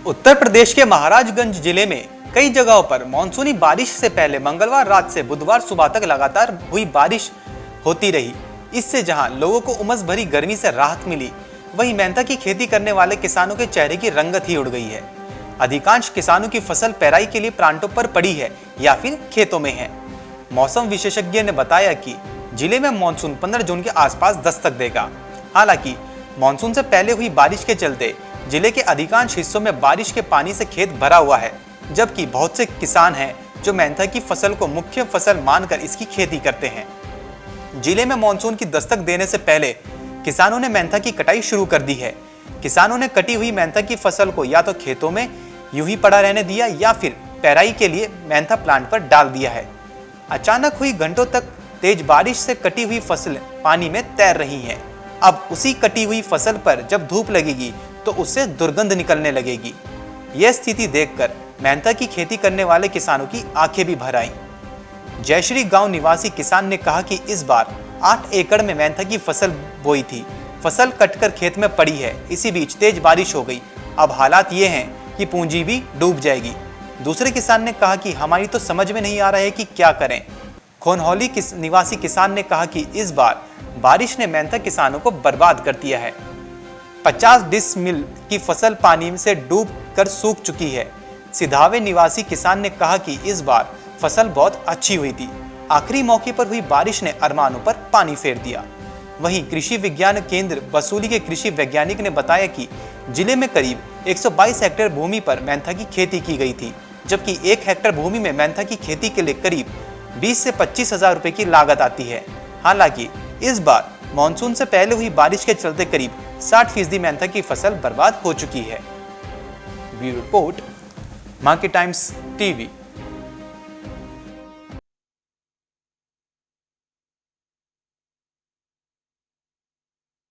उत्तर प्रदेश के महाराजगंज जिले में कई जगहों पर मानसूनी बारिश से पहले मंगलवार रात से बुधवार सुबह तक लगातार हुई बारिश होती रही। इससे जहां लोगों को उमस भरी गर्मी से राहत मिली, वहीं मेहनत की खेती करने वाले किसानों के चेहरे की रंगत ही उड़ गई है। अधिकांश किसानों की फसल पेराई के लिए प्लांटों पर पड़ी है या फिर खेतों में है। मौसम विशेषज्ञ ने बताया कि जिले में मानसून 15 जून के आसपास दस्तक देगा। हालांकि मानसून से पहले हुई बारिश के चलते जिले के अधिकांश हिस्सों में बारिश के पानी से खेत भरा हुआ है, जबकि बहुत से किसान हैं जो मेहनत की फसल को मुख्य फसल मानकर इसकी खेती करते हैं। जिले में मानसून की दस्तक देने से पहले किसानों ने मेहनत की कटाई शुरू कर दी है। किसानों ने कटी हुई मेहनत की फसल को या तो खेतों में यूं ही पड़ा रहने दिया या फिर पेराई के लिए मेहनत प्लांट पर डाल दिया है। अचानक हुई घंटों तक तेज बारिश से कटी हुई फसलें पानी में तैर रही हैं। अब उसी कटी हुई फसल पर जब धूप लगेगी तो उससे दुर्गंध निकलने लगेगी। यह स्थिति देखकर मेहनत की खेती करने वाले किसानों की आंखें भी भर आईं। जयश्री गांव निवासी किसान ने कहा कि इस बार 8 एकड़ में मेहनत की फसल बोई थी। फसल कटकर खेत में पड़ी है। इसी बीच तेज बारिश हो गई। अब हालात ये हैं कि पूंजी भी डूब जाएगी। दूसरे किसान ने कहा कि हमारी तो समझ में नहीं आ रहा है कि क्या करें। खोनहौली निवासी किसान ने कहा कि इस बार बारिश ने मेहनत किसानों को बर्बाद कर दिया है। 50 डिसमिल की फसल पानी से डूब कर सूख चुकी है। सिधावे निवासी किसान ने कहा कि इस बार फसल बहुत अच्छी हुई थी। आखिरी मौके पर हुई बारिश ने अरमानों पर पानी फेर दिया। वहीं कृषि विज्ञान केंद्र बसूली के कृषि वैज्ञानिक ने बताया कि जिले में करीब 122 हेक्टेयर भूमि पर मेहनत की खेती की गई थी, जबकि 1 हेक्टेयर भूमि में मेहनत की खेती के लिए करीब 20 से 25 हजार रुपए की लागत आती है। हालांकि इस बार मानसून से पहले हुई बारिश के चलते करीब 60% मेहनत की फसल बर्बाद हो चुकी है। Bureau report, market times TV.